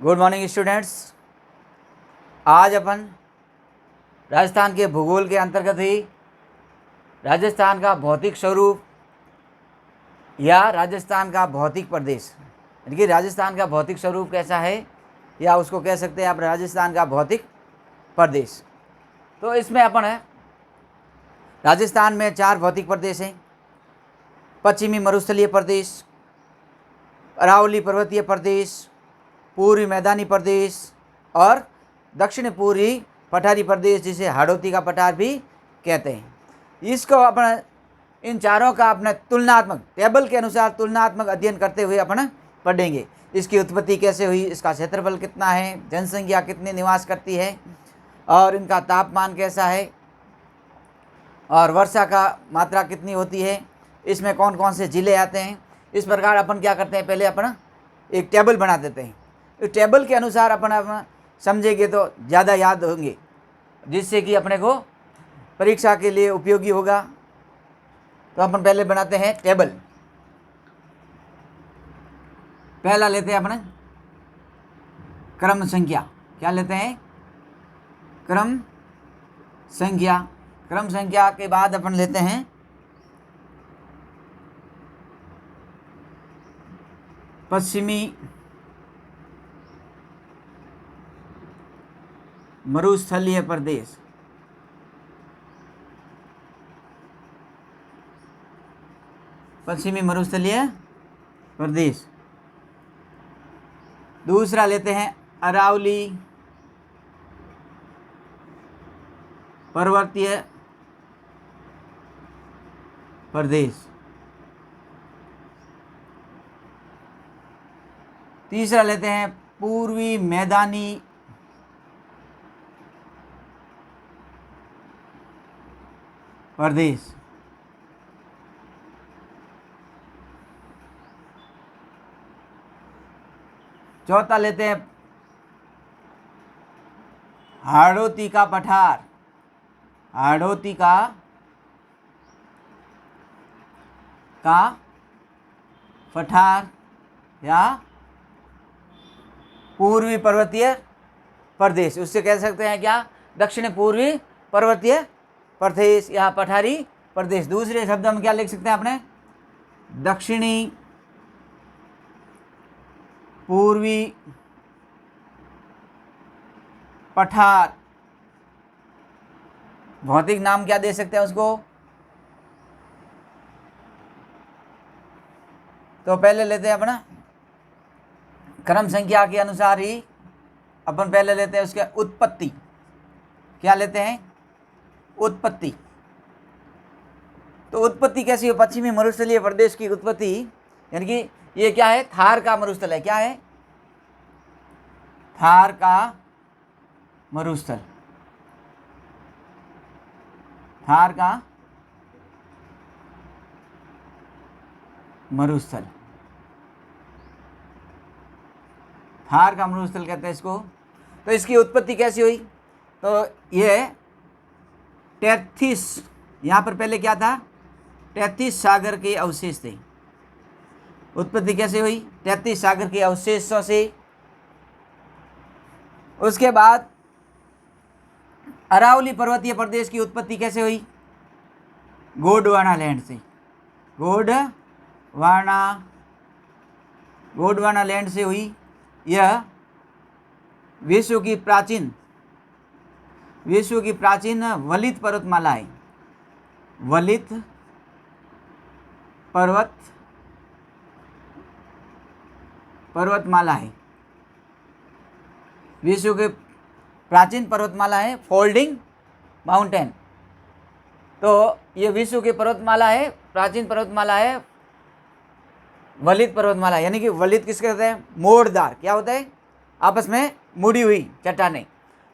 Good morning students. आज अपन राजस्थान के भूगोल के अंतर्गत ही राजस्थान का भौतिक स्वरूप या राजस्थान का भौतिक प्रदेश, यानी कि राजस्थान का भौतिक स्वरूप कैसा है या उसको कह सकते हैं आप राजस्थान का भौतिक प्रदेश। तो इसमें अपन है राजस्थान में 4 भौतिक प्रदेश हैं। पश्चिमी मरुस्थलीय प्रदेश, अरावली पर्वतीय प्रदेश, पूर्वी मैदानी प्रदेश और दक्षिण पूर्वी पठारी प्रदेश, जिसे हाड़ौती का पठार भी कहते हैं। इसको अपन इन चारों का अपना तुलनात्मक टेबल के अनुसार तुलनात्मक अध्ययन करते हुए अपन पढ़ेंगे। इसकी उत्पत्ति कैसे हुई, इसका क्षेत्रफल कितना है, जनसंख्या कितनी निवास करती है और इनका तापमान कैसा है और वर्षा का मात्रा कितनी होती है, इसमें कौन कौन से ज़िले आते हैं। इस प्रकार अपन क्या करते हैं, पहले अपन एक टेबल बना देते हैं। इस टेबल के अनुसार अपन समझेंगे तो ज़्यादा याद होंगे, जिससे कि अपने को परीक्षा के लिए उपयोगी होगा। तो अपन पहले बनाते हैं टेबल। पहला लेते हैं अपन क्रम संख्या। क्या लेते हैं? क्रम संख्या। क्रम संख्या के बाद अपन लेते हैं पश्चिमी मरुस्थलीय प्रदेश। पश्चिमी मरुस्थलीय प्रदेश। दूसरा लेते हैं अरावली पर्वतीय प्रदेश। तीसरा लेते हैं पूर्वी मैदानी प्रदेश। चौथा लेते हैं हाड़ौती का पठार। हाड़ौती का पठार या पूर्वी पर्वतीय प्रदेश, उससे कह सकते हैं क्या, दक्षिण पूर्वी पर्वतीय प्रदेश या पठारी प्रदेश। दूसरे शब्द में क्या लिख सकते हैं आपने, दक्षिणी पूर्वी पठार। भौतिक नाम क्या दे सकते हैं उसको, तो पहले लेते हैं अपना क्रम संख्या के अनुसार ही अपन पहले लेते हैं उसके उत्पत्ति। क्या लेते हैं? उत्पत्ति। तो उत्पत्ति कैसी हो, पश्चिमी मरुस्थलीय प्रदेश की उत्पत्ति, यानी कि ये क्या है, थार का मरुस्थल है। क्या है? थार का मरुस्थल। थार का मरुस्थल। थार का मरुस्थल कहते हैं इसको। तो इसकी उत्पत्ति कैसी हुई, तो ये 33, यहाँ पर पहले क्या था, 33 सागर के अवशेष थे। उत्पत्ति कैसे हुई, 33 सागर के अवशेषों से। उसके बाद अरावली पर्वतीय प्रदेश की उत्पत्ति कैसे हुई, गोंडवाना लैंड से। गोंडवाना लैंड से हुई। यह विश्व की प्राचीन वलित पर्वतमाला है। वलित पर्वतमाला है, विश्व के प्राचीन पर्वतमाला है, फोल्डिंग माउंटेन। तो ये विश्व की पर्वतमाला है, प्राचीन पर्वतमाला है, वलित पर्वतमाला। यानी कि वलित किसके कहते हैं, मोड़दार। क्या होता है, आपस में मुड़ी हुई चट्टानें,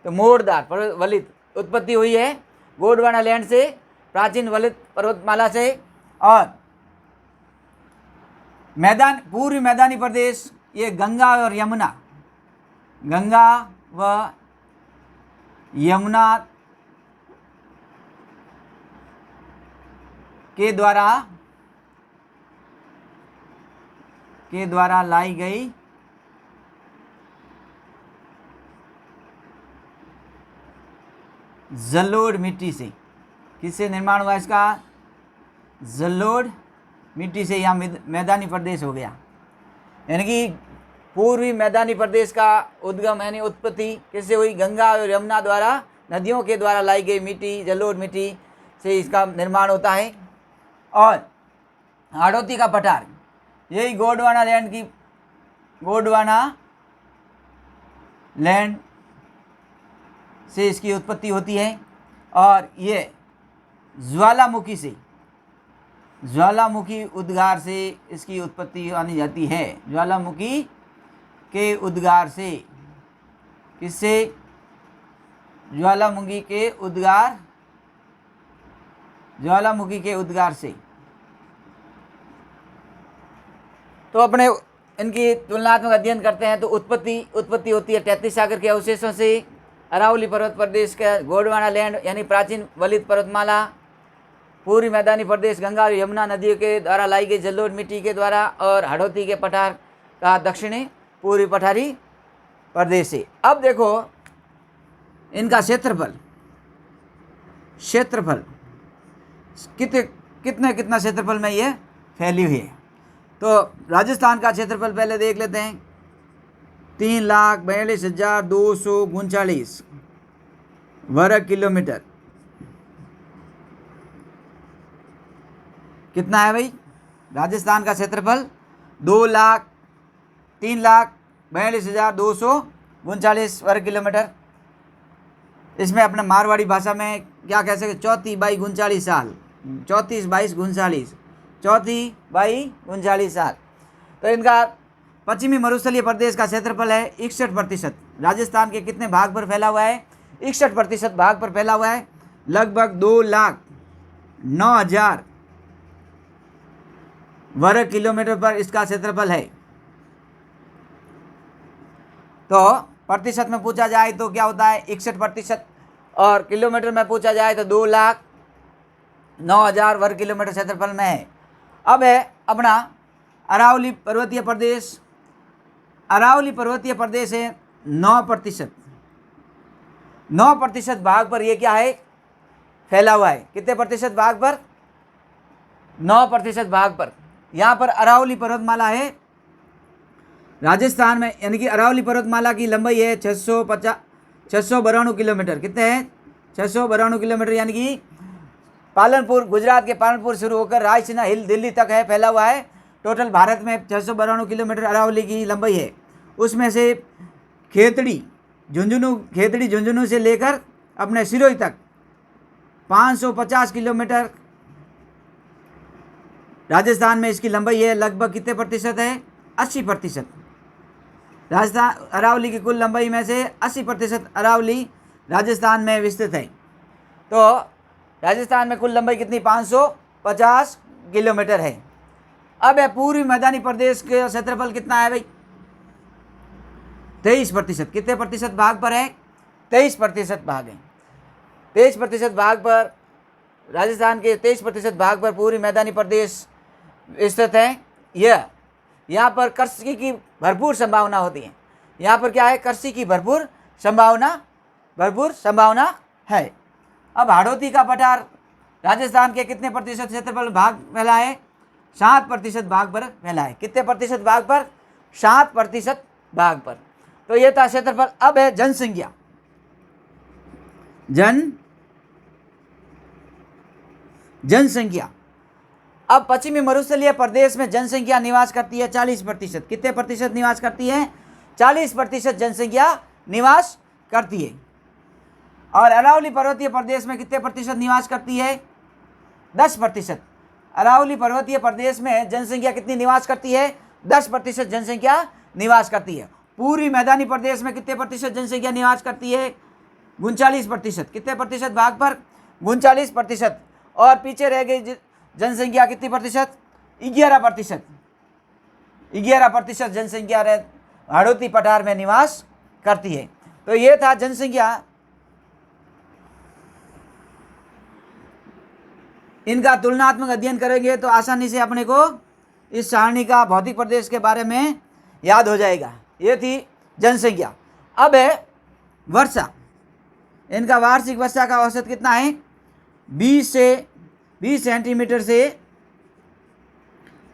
तो मोड़दार वलित। उत्पत्ति हुई है गोंडवाना लैंड से, प्राचीन वलित पर्वतमाला से। और पूर्वी मैदानी प्रदेश, ये गंगा और यमुना, गंगा व यमुना के द्वारा लाई गई जलोढ़ मिट्टी से। किससे निर्माण हुआ इसका? जलोढ़ मिट्टी से। यहाँ मैदानी प्रदेश हो गया, यानी कि पूर्वी मैदानी प्रदेश का उद्गम यानी उत्पत्ति किससे हुई? गंगा और यमुना द्वारा, नदियों के द्वारा लाई गई मिट्टी, जलोढ़ मिट्टी से इसका निर्माण होता है। और हाड़ौती का पठार, यही गोंडवाना लैंड की, गोंडवाना लैंड से इसकी उत्पत्ति होती है। और ये ज्वालामुखी से, ज्वालामुखी उद्गार से इसकी उत्पत्ति मानी जाती है। ज्वालामुखी के उद्गार से, किससे? ज्वालामुखी के उद्गार, ज्वालामुखी के उद्गार से। तो अपने इनकी तुलनात्मक अध्ययन करते हैं तो उत्पत्ति होती है 33 सागर के अवशेषों से। अरावली पर्वत प्रदेश का गोंडवाना लैंड यानी प्राचीन वलित पर्वतमाला, पूर्वी मैदानी प्रदेश गंगा और यमुना नदियों के द्वारा लाई गई जलोढ़ मिट्टी के द्वारा, और हाड़ौती के पठार का दक्षिणी पूर्वी पठारी प्रदेश से। अब देखो इनका क्षेत्रफल, कितना क्षेत्रफल में ये फैली हुई है। तो राजस्थान का क्षेत्रफल पहले देख लेते हैं, 3,42,239 वर्ग किलोमीटर। कितना है भाई राजस्थान का क्षेत्रफल? 3,42,239 वर्ग किलोमीटर। इसमें अपने मारवाड़ी भाषा में क्या कह सकते? 34/39 साल, 34/39, 34/39 साल। तो इनका पश्चिमी मरुस्थलीय प्रदेश का क्षेत्रफल है 61%। राजस्थान के कितने भाग पर फैला हुआ है? 61% भाग पर फैला हुआ है। लगभग 2,09,000 वर्ग किलोमीटर पर इसका क्षेत्रफल है। तो प्रतिशत में पूछा जाए तो क्या होता है? 61%, और किलोमीटर में पूछा जाए तो 2,09,000 वर्ग किलोमीटर क्षेत्रफल में है। अब है अपना अरावली पर्वतीय प्रदेश। अरावली पर्वतीय प्रदेश है 9%। 9% भाग पर ये क्या है? फैला हुआ है। कितने प्रतिशत भाग पर? 9% भाग पर। यहाँ पर अरावली पर्वतमाला है राजस्थान में, यानी कि अरावली पर्वतमाला की लंबाई है 692 किलोमीटर। कितने हैं? 692 किलोमीटर, यानी कि पालनपुर, गुजरात के पालनपुर शुरू होकर रायसीना हिल दिल्ली तक है, फैला हुआ है। टोटल भारत में 692 किलोमीटर अरावली की लंबाई है। उसमें से खेतड़ी झुंझुनू से लेकर अपने सिरोही तक 550 किलोमीटर राजस्थान में इसकी लंबाई है। लगभग कितने प्रतिशत है? 80%। राजस्थान अरावली की कुल लंबाई में से 80% अरावली राजस्थान में विस्तृत है। तो राजस्थान में कुल लंबाई कितनी? 550 किलोमीटर है। अब है पूर्वी मैदानी प्रदेश के क्षेत्रफल कितना है भाई? 23%। कितने प्रतिशत भाग पर है? 23% भाग है। 23% भाग पर राजस्थान के 23% भाग पर पूर्वी मैदानी प्रदेश स्थित है। यह यहाँ पर कृषि की भरपूर संभावना होती है। यहाँ पर क्या है? कृषि की भरपूर संभावना है। अब हाड़ौती का पठार राजस्थान के कितने प्रतिशत क्षेत्रफल भाग फैला है? 7% भाग पर फैला है। कितने प्रतिशत भाग पर? 7% भाग पर। तो ये था क्षेत्रफल। अब है जनसंख्या। जनसंख्या। अब पश्चिमी मरुस्थलीय प्रदेश में जनसंख्या निवास करती है 40%। कितने प्रतिशत निवास करती है? 40% जनसंख्या निवास करती है। और अरावली पर्वतीय प्रदेश में कितने प्रतिशत निवास करती है? 10%। अरावली पर्वतीय प्रदेश में जनसंख्या कितनी निवास करती है? 10% जनसंख्या निवास करती है। पूर्वी मैदानी प्रदेश में कितने प्रतिशत जनसंख्या निवास करती है? 39%। कितने प्रतिशत भाग पर? 39%। और पीछे रह गई जनसंख्या कितनी प्रतिशत? 11%। 11% जनसंख्या हाड़ौती पठार में निवास करती है। तो ये था जनसंख्या। इनका तुलनात्मक अध्ययन करेंगे तो आसानी से अपने को इस सारणी का भौतिक प्रदेश के बारे में याद हो जाएगा। ये थी जनसंख्या। अब है वर्षा, इनका वार्षिक वर्षा का औसत कितना है? 20 सेंटीमीटर से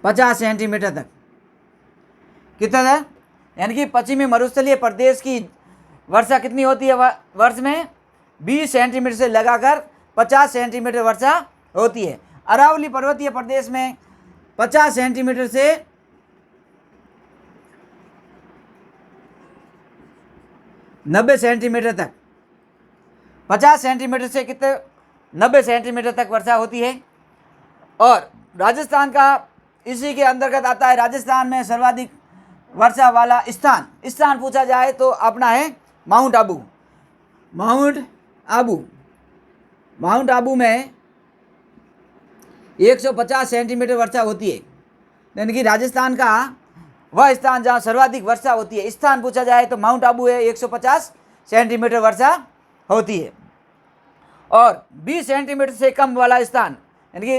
50 सेंटीमीटर तक। कितना था? यानी कि पश्चिमी मरुस्थलीय प्रदेश की वर्षा कितनी होती है वर्ष में? 20 सेंटीमीटर से लगाकर 50 सेंटीमीटर वर्षा होती है। अरावली पर्वतीय प्रदेश में 50 सेंटीमीटर से 90 सेंटीमीटर तक, 50 सेंटीमीटर से कितने 90 सेंटीमीटर तक वर्षा होती है। और राजस्थान का इसी के अंतर्गत आता है। राजस्थान में सर्वाधिक वर्षा वाला स्थान पूछा जाए तो अपना है माउंट आबू। माउंट आबू में 150 सेंटीमीटर वर्षा होती है। यानी कि राजस्थान का वह स्थान जहाँ सर्वाधिक वर्षा होती है, स्थान पूछा जाए तो माउंट आबू है, 150 सेंटीमीटर वर्षा होती है। और 20 सेंटीमीटर से कम वाला स्थान, यानी कि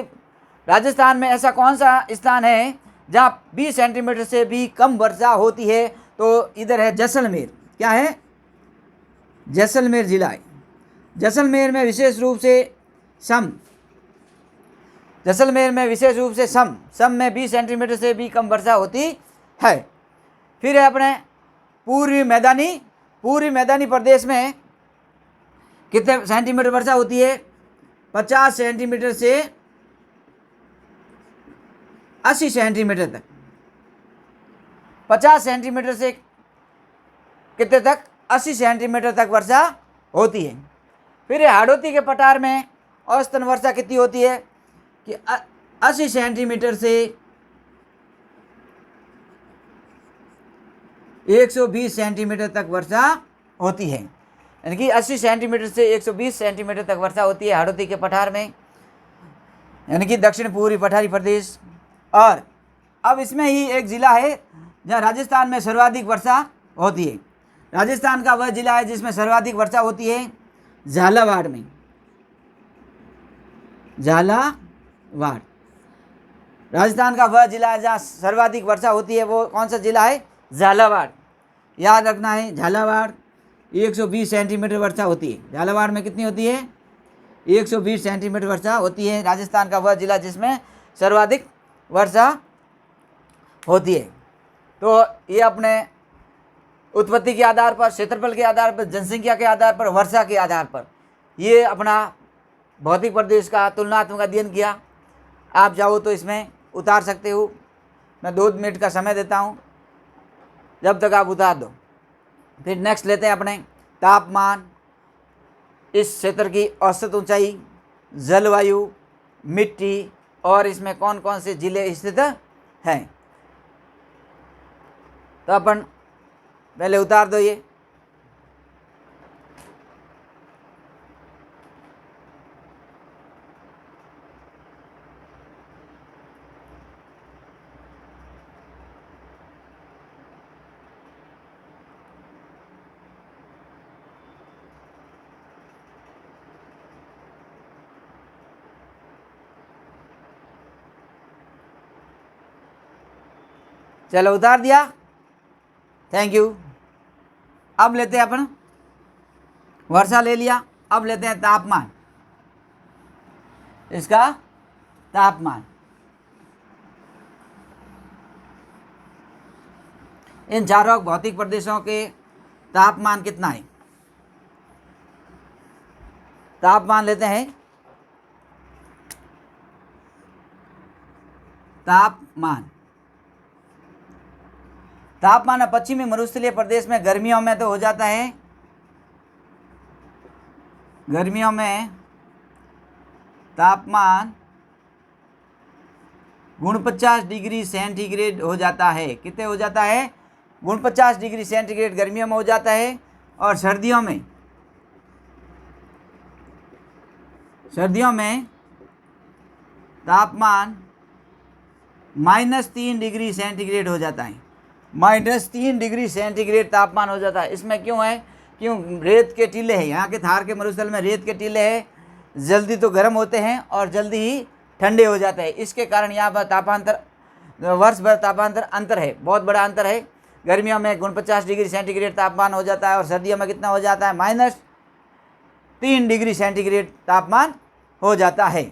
राजस्थान में ऐसा कौन सा स्थान है जहाँ 20 सेंटीमीटर से भी कम वर्षा होती है? तो इधर है जैसलमेर। क्या है? जैसलमेर जिला है। जैसलमेर में विशेष रूप से सम में 20 सेंटीमीटर से भी कम वर्षा होती है। फिर है अपने पूर्वी मैदानी प्रदेश में कितने सेंटीमीटर वर्षा होती है? 50 सेंटीमीटर से 80 सेंटीमीटर तक। 50 सेंटीमीटर से कितने तक? 80 सेंटीमीटर तक वर्षा होती है। फिर हाड़ौती के पठार में औसतन वर्षा कितनी होती है? कि 80 सेंटीमीटर से 120 सेंटीमीटर तक वर्षा होती है। यानी कि 80 सेंटीमीटर से 120 सेंटीमीटर तक वर्षा होती है हाड़ौती के पठार में, यानी कि दक्षिण पूर्वी पठारी प्रदेश। और अब इसमें ही एक ज़िला है जहाँ राजस्थान में सर्वाधिक वर्षा होती है। राजस्थान का वह ज़िला है जिसमें सर्वाधिक वर्षा होती है झालावाड़ में। राजस्थान का वह ज़िला है जहाँ सर्वाधिक वर्षा होती है, वो कौन सा ज़िला है? झालावाड़। याद रखना है, झालावाड़ 120 सेंटीमीटर वर्षा होती है। झालावाड़ में कितनी होती है? 120 सेंटीमीटर वर्षा होती है। राजस्थान का वह ज़िला जिसमें सर्वाधिक वर्षा होती है। तो ये अपने उत्पत्ति के आधार पर, क्षेत्रफल के आधार पर, जनसंख्या के आधार पर, वर्षा के आधार पर ये अपना भौतिक प्रदेश का तुलनात्मक अध्ययन किया। आप चाहो तो इसमें उतार सकते हो। मैं 2 मिनट का समय देता हूँ, जब तक आप उतार दो। फिर नेक्स्ट लेते हैं अपने तापमान, इस क्षेत्र की औसत ऊंचाई, जलवायु, मिट्टी और इसमें कौन कौन से जिले स्थित हैं। तो अपन पहले उतार दो ये। चलो उतार दिया, थैंक यू। अब लेते हैं अपन, वर्षा ले लिया, अब लेते हैं तापमान। इसका तापमान, इन चारों भौतिक प्रदेशों के तापमान कितना है? तापमान लेते हैं, तापमान पश्चिमी मरुस्थलीय प्रदेश में गर्मियों में तो हो जाता है, गर्मियों में तापमान 49 डिग्री सेंटीग्रेड हो जाता है। कितने हो जाता है? 49 डिग्री सेंटीग्रेड गर्मियों में हो जाता है। और सर्दियों में तापमान -3 डिग्री सेंटीग्रेड हो जाता है। -3 डिग्री सेंटीग्रेड तापमान हो जाता है। इसमें क्यों है? क्यों? रेत के टीले हैं, यहाँ के थार के मरुस्थल में रेत के टीले हैं, जल्दी तो गर्म होते हैं और जल्दी ही ठंडे हो जाते हैं। इसके कारण यहाँ पर तापांतर, वर्ष भर तापांतर अंतर है, बहुत बड़ा अंतर है। गर्मियों में 49 डिग्री सेंटीग्रेड तापमान हो जाता है और सर्दियों में कितना हो जाता है? 3 डिग्री सेंटीग्रेड तापमान हो जाता है।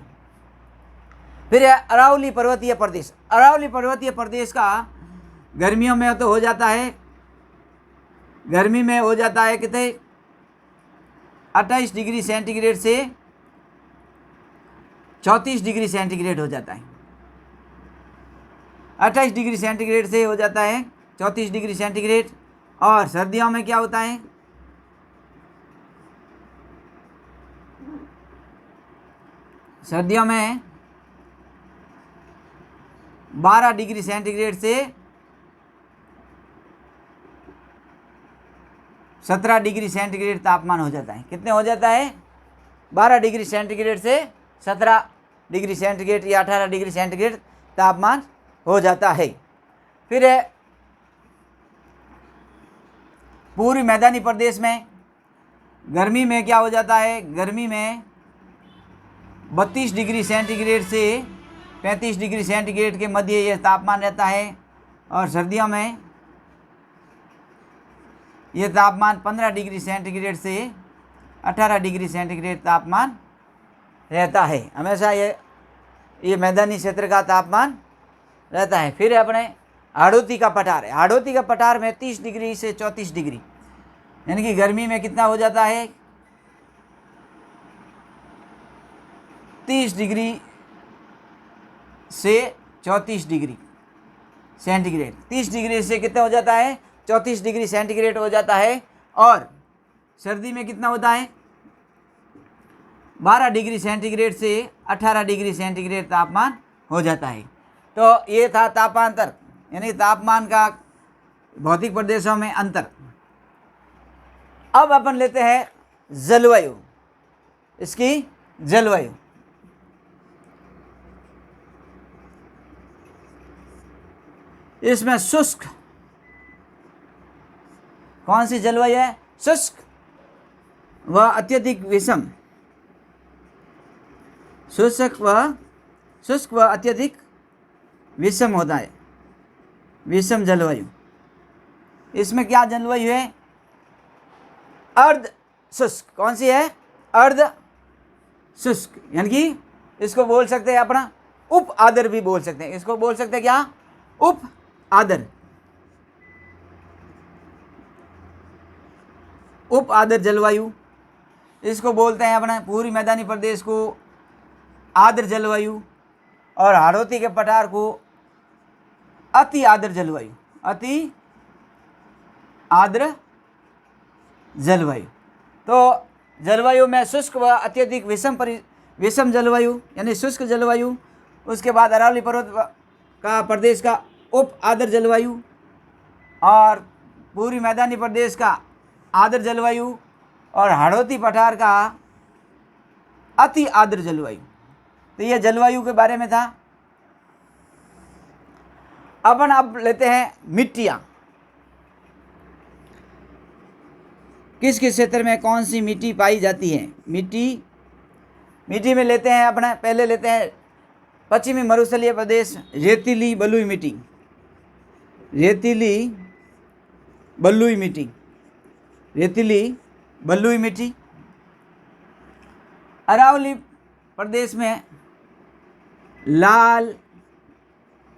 फिर है अरावली पर्वतीय प्रदेश। अरावली पर्वतीय प्रदेश का गर्मियों में तो हो जाता है, गर्मी में हो जाता है कितने 28 डिग्री सेंटीग्रेड से 34 डिग्री सेंटीग्रेड हो जाता है। 28 डिग्री सेंटीग्रेड से हो जाता है 34 डिग्री सेंटीग्रेड। और सर्दियों में क्या होता है, सर्दियों में 12 डिग्री सेंटीग्रेड से 17 डिग्री सेंटीग्रेड तापमान हो जाता है। कितने हो जाता है, 12 डिग्री सेंटीग्रेड से 17 डिग्री सेंटीग्रेड या 18 डिग्री सेंटीग्रेड तापमान हो जाता है। फिर है पूर्वी मैदानी प्रदेश में गर्मी में क्या हो जाता है, गर्मी में 32 डिग्री सेंटीग्रेड से 35 डिग्री सेंटीग्रेड के मध्य यह तापमान रहता है। और सर्दियों में यह तापमान 15 डिग्री सेंटीग्रेड से 18 डिग्री सेंटीग्रेड तापमान रहता है। हमेशा ये मैदानी क्षेत्र का तापमान रहता है। फिर अपने हाड़ौती का पठार है। हाड़ौती का पठार में 30 डिग्री से 34 डिग्री, यानी कि गर्मी में कितना हो जाता है 30 डिग्री से 34 डिग्री सेंटीग्रेड। 30 डिग्री से कितना हो जाता है 34 डिग्री सेंटीग्रेड हो जाता है। और सर्दी में कितना होता है 12 डिग्री सेंटीग्रेड से 18 डिग्री सेंटीग्रेड तापमान हो जाता है। तो ये था तापांतर, यानी तापमान का भौतिक प्रदेशों में अंतर। अब अपन लेते हैं जलवायु, इसकी जलवायु। इसमें शुष्क, कौन सी जलवायु है, शुष्क व अत्यधिक विषम, शुष्क व अत्यधिक विषम होता है, विषम जलवायु। इसमें क्या जलवायु है, अर्ध शुष्क। कौन सी है, अर्ध शुष्क, यानी कि इसको बोल सकते हैं अपना उप आर्द्र भी बोल सकते हैं। इसको बोल सकते हैं क्या, उप आर्द्र। उप आर्द्र जलवायु इसको बोलते हैं अपना। पूर्वी मैदानी प्रदेश को आर्द्र जलवायु और हाड़ौती के पठार को अति आर्द्र जलवायु, अति आर्द्र जलवायु। तो जलवायु में शुष्क व अत्यधिक विषम जलवायु यानी शुष्क जलवायु, उसके बाद अरावली पर्वत का प्रदेश का उप आर्द्र जलवायु और पूर्वी मैदानी प्रदेश का आर्द्र जलवायु और हाड़ौती पठार का अति आर्द्र जलवायु। तो ये जलवायु के बारे में था। अपन अब लेते हैं मिट्टियाँ। किस किस क्षेत्र में कौन सी मिट्टी पाई जाती है। मिट्टी में लेते हैं अपना, पहले लेते हैं पश्चिमी मरुस्थलीय प्रदेश, रेतीली बलुई मिट्टी, रेतीली बलुई मिट्टी, रेतीली बलुई मिट्टी। अरावली प्रदेश में लाल,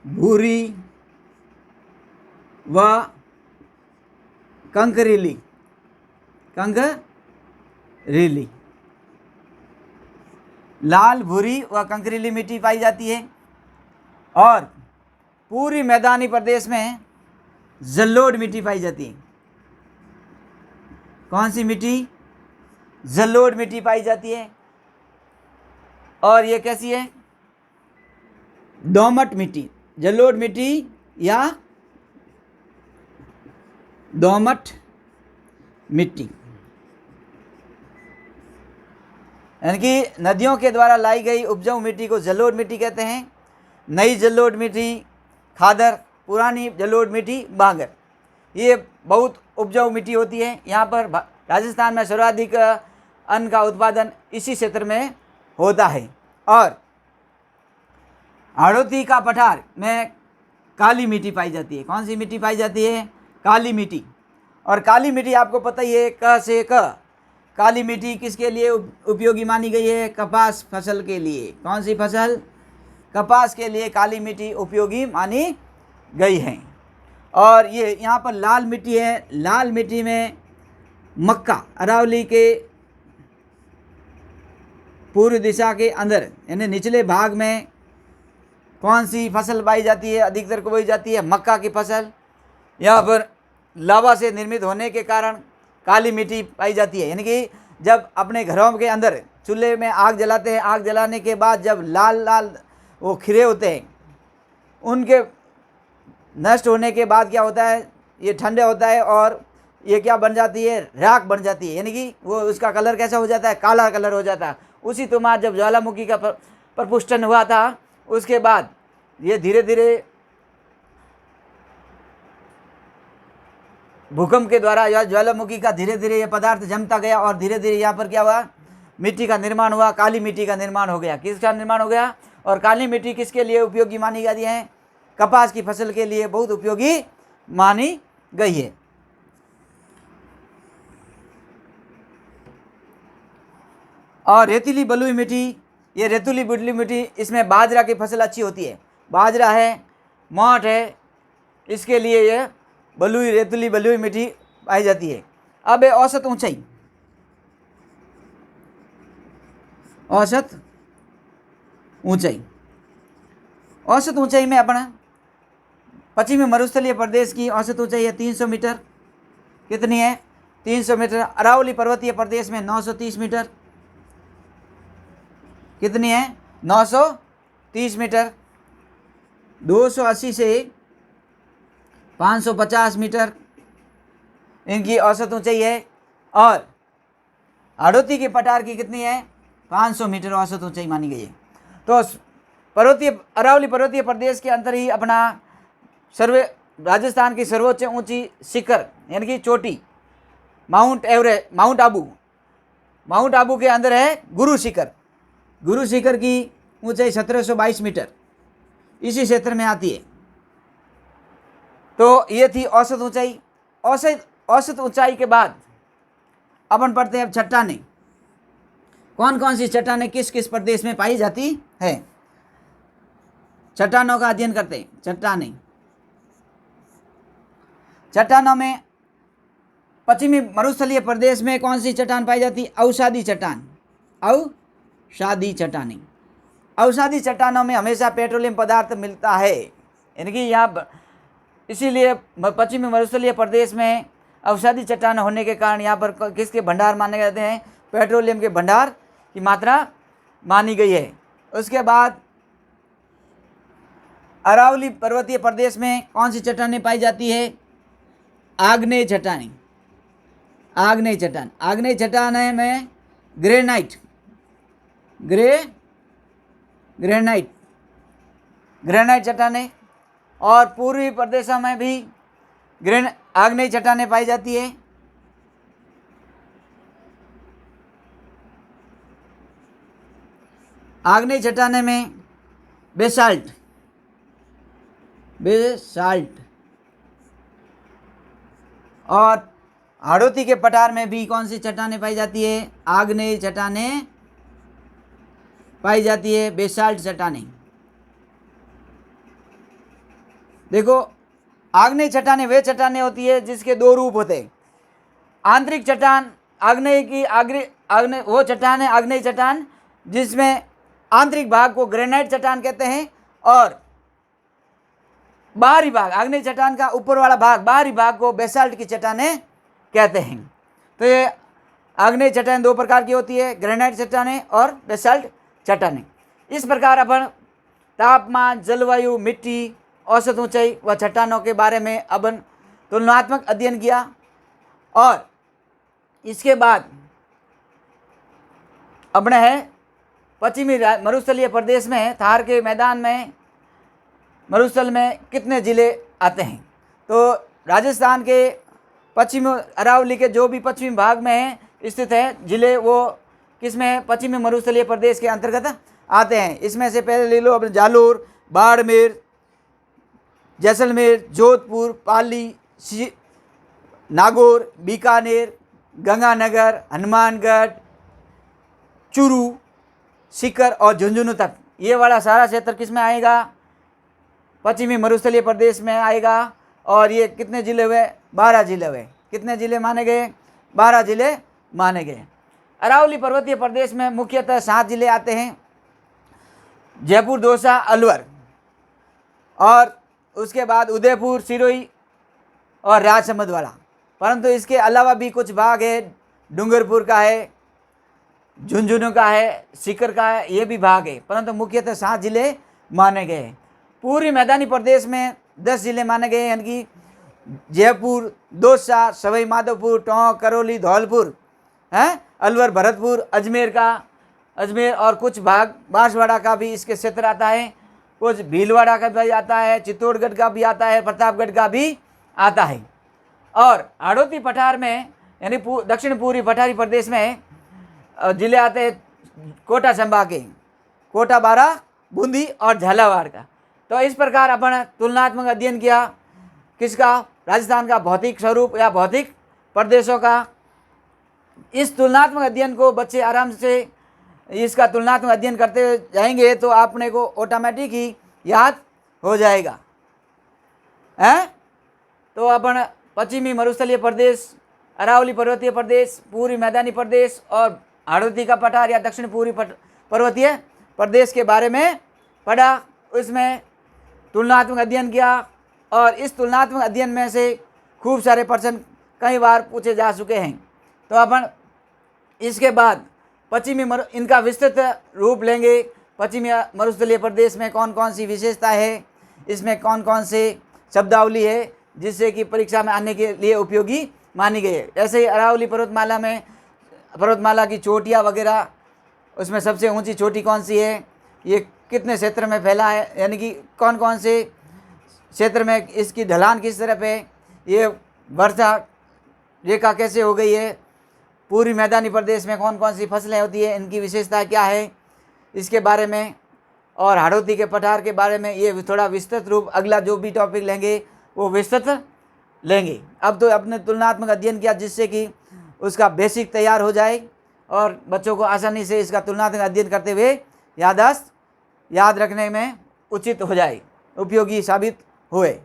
भूरी व कंकरीली, लाल, भूरी व कंकरीली मिट्टी पाई जाती है। और पूरी मैदानी प्रदेश में जलोढ़ मिट्टी पाई जाती है। कौन सी मिट्टी, जलोढ़ मिट्टी पाई जाती है। और ये कैसी है, दोमट मिट्टी, जलोढ़ मिट्टी या दोमट मिट्टी, यानी कि नदियों के द्वारा लाई गई उपजाऊ मिट्टी को जलोढ़ मिट्टी कहते हैं। नई जलोढ़ मिट्टी खादर, पुरानी जलोढ़ मिट्टी बांगर, ये बहुत उपजाऊ मिट्टी होती है। यहाँ पर राजस्थान में सर्वाधिक अन्न का उत्पादन इसी क्षेत्र में होता है। और हाड़ौती का पठार में काली मिट्टी पाई जाती है। कौन सी मिट्टी पाई जाती है, काली मिट्टी। और काली मिट्टी आपको पता ही है, क से क, काली मिट्टी किसके लिए उपयोगी मानी गई है? कपास फसल के लिए। कौन सी फसल? कपास के लिए काली मिट्टी उपयोगी मानी गई है। और ये यहाँ पर लाल मिट्टी है, लाल मिट्टी में मक्का, अरावली के पूर्व दिशा के अंदर यानी निचले भाग में कौन सी फसल पाई जाती है? अधिकतर को बोई जाती है मक्का की फसल। यहाँ पर लावा से निर्मित होने के कारण काली मिट्टी पाई जाती है, यानी कि जब अपने घरों के अंदर चूल्हे में आग जलाते हैं, आग जलाने के बाद जब लाल लाल वो खिरे होते हैं, उनके नष्ट होने के बाद क्या होता है? ये ठंडे होता है और ये क्या बन जाती है? राख बन जाती है, यानी कि वो उसका कलर कैसा हो जाता है? काला कलर हो जाता है। उसी तुम्हार जब ज्वालामुखी का प्रपुष्टन हुआ था, उसके बाद ये धीरे धीरे भूकंप के द्वारा या ज्वालामुखी का धीरे धीरे ये पदार्थ जमता गया और धीरे धीरे यहाँ पर क्या हुआ? मिट्टी का निर्माण हुआ, काली मिट्टी का निर्माण हो गया। किसका निर्माण हो गया? और काली मिट्टी किसके लिए उपयोगी मानी जाती है? कपास की फसल के लिए बहुत उपयोगी मानी गई है। और रेतीली बलुई मिट्टी, ये रेतीली बलुई मिट्टी, इसमें बाजरा की फसल अच्छी होती है। बाजरा है, मोठ है, इसके लिए ये बलुई रेतीली बलुई मिट्टी पाई जाती है। अब है औसत ऊंचाई। औसत ऊंचाई, औसत ऊंचाई में अपना पश्चिमी मरुस्थलीय प्रदेश की औसत ऊंचाई है 300 मीटर। कितनी है? 300 मीटर। अरावली पर्वतीय प्रदेश में 930 मीटर। कितनी है? 930 मीटर। 280 से 550 मीटर इनकी औसत ऊंचाई है। और हाड़ौती के पठार की कितनी है? 500 मीटर औसत ऊंचाई मानी गई है। तो अरावली पर्वतीय प्रदेश के अंदर ही अपना राजस्थान की सर्वोच्च ऊंची शिखर यानी कि चोटी माउंट आबू के अंदर है गुरु शिखर। गुरु शिखर की ऊंचाई 1722 मीटर इसी क्षेत्र में आती है। तो ये थी औसत ऊंचाई। औसत ऊंचाई के बाद अपन पढ़ते हैं अब चट्टानें। कौन कौन सी चट्टानें किस किस प्रदेश में पाई जाती है? चट्टानों का अध्ययन करते हैं। चट्टानों में पश्चिमी मरुस्थलीय प्रदेश में कौन सी चट्टान पाई जाती? अवसादी चट्टान। अवसादी चट्टानें। अवसादी चट्टानों में हमेशा पेट्रोलियम पदार्थ मिलता है, यानी कि यहाँ इसीलिए पश्चिमी मरुस्थलीय प्रदेश में अवसादी चट्टान होने के कारण यहाँ पर किसके भंडार माने जाते हैं? पेट्रोलियम के भंडार की मात्रा मानी गई है। उसके बाद अरावली पर्वतीय प्रदेश में कौन सी चट्टानें पाई जाती है? आग्नेय चट्टानें। आग्नेय चट्टान में ग्रेनाइट चट्टानें। और पूर्वी प्रदेशों में भी आग्नेय चट्टानें पाई जाती है। आग्नेय चट्टानें में बेसाल्ट और हाड़ौती के पठार में भी कौन सी चट्टानें पाई जाती है? आग्नेय चट्टानें पाई जाती है, बेसाल्ट चट्टानें। देखो, आग्नेय चट्टानें वे चट्टानें होती है जिसके दो रूप होते हैं। आंतरिक चट्टान आग्नेय की आग्नेय वो चट्टान है आग्नेय चट्टान जिसमें आंतरिक भाग को ग्रेनाइट चट्टान कहते हैं और बाहरी भाग आग्नेय चट्टान का ऊपर वाला भाग बाहरी भाग को बेसाल्ट की चट्टानें कहते हैं। तो ये आग्नेय चट्टान दो प्रकार की होती है, ग्रेनाइट चट्टानें और बेसाल्ट चट्टानें। इस प्रकार अपन तापमान, जलवायु, मिट्टी, औसत ऊंचाई व चट्टानों के बारे में अपन तुलनात्मक अध्ययन किया। और इसके बाद अपने है पश्चिमी मरुस्थलीय प्रदेश में थार के मैदान में मरुस्थल में कितने ज़िले आते हैं? तो राजस्थान के पश्चिमी अरावली के जो भी पश्चिमी भाग में स्थित है ज़िले वो किसमें? पश्चिमी मरुस्थलीय प्रदेश के अंतर्गत आते हैं। इसमें से पहले ले लो अपने जालोर, बाड़मेर, जैसलमेर, जोधपुर, पाली, नागौर, बीकानेर, गंगानगर, हनुमानगढ़, चूरू, सीकर और झुंझुनू तक, ये वाला सारा क्षेत्र किस में आएगा? पश्चिमी मरुस्थलीय प्रदेश में आएगा। और ये कितने जिले हुए? 12 जिले हुए। कितने जिले माने गए? 12 जिले माने गए। अरावली पर्वतीय प्रदेश में मुख्यतः 7 जिले आते हैं, जयपुर, दौसा, अलवर, और उसके बाद उदयपुर, सिरोही और राजसमंद वाला। परंतु इसके अलावा भी कुछ भाग है, डूंगरपुर का है, झुंझुनू का है, सीकर का है, ये भी भाग है, परंतु मुख्यतः 7 जिले माने गए हैं। पूर्वी मैदानी प्रदेश में 10 जिले माने गए हैं, यानी कि जयपुर, दौसा, सवाई माधोपुर, टोंक, करौली, धौलपुर, हैं, अलवर, भरतपुर, अजमेर और कुछ भाग बांसवाड़ा का भी इसके क्षेत्र आता है, कुछ भीलवाड़ा का भी आता है, चित्तौड़गढ़ का भी आता है, प्रतापगढ़ का भी आता है। और हाड़ौती पठार में यानी दक्षिण पूर्वी पठारी प्रदेश में जिले आते हैं कोटा संभाग के, कोटा, बारा, बूंदी और झालावाड़ का। तो इस प्रकार अपन तुलनात्मक अध्ययन किया किसका? राजस्थान का भौतिक स्वरूप या भौतिक प्रदेशों का। इस तुलनात्मक अध्ययन को बच्चे आराम से इसका तुलनात्मक अध्ययन करते जाएंगे तो आपने को ऑटोमेटिक ही याद हो जाएगा, हैं? तो अपन पश्चिमी मरुस्थलीय प्रदेश, अरावली पर्वतीय प्रदेश, पूर्वी मैदानी प्रदेश और हाड़ौती का पठार या दक्षिण पूर्वी पर्वतीय प्रदेश के बारे में पढ़ा। उसमें तुलनात्मक अध्ययन किया और इस तुलनात्मक अध्ययन में से खूब सारे प्रश्न कई बार पूछे जा चुके हैं। तो अपन इसके बाद इनका विस्तृत रूप लेंगे। पश्चिमी मरुस्थलीय प्रदेश में कौन कौन सी विशेषता है, इसमें कौन कौन से शब्दावली है जिससे कि परीक्षा में आने के लिए उपयोगी मानी गई है। ऐसे ही अरावली पर्वतमाला की चोटियाँ वगैरह, उसमें सबसे ऊंची चोटी कौन सी है, ये कितने क्षेत्र में फैला है, यानी कि कौन कौन से क्षेत्र में इसकी ढलान किस तरफ है, ये वर्षा रेखा कैसे हो गई है, पूर्वी मैदानी प्रदेश में कौन कौन सी फसलें होती है, इनकी विशेषता क्या है, इसके बारे में, और हाड़ौती के पठार के बारे में ये थोड़ा विस्तृत रूप अगला जो भी टॉपिक लेंगे वो विस्तृत लेंगे। अब तो अपने तुलनात्मक अध्ययन किया जिससे कि उसका बेसिक तैयार हो जाए और बच्चों को आसानी से इसका तुलनात्मक अध्ययन करते हुए याद रखने में उचित हो जाए, उपयोगी साबित हुए।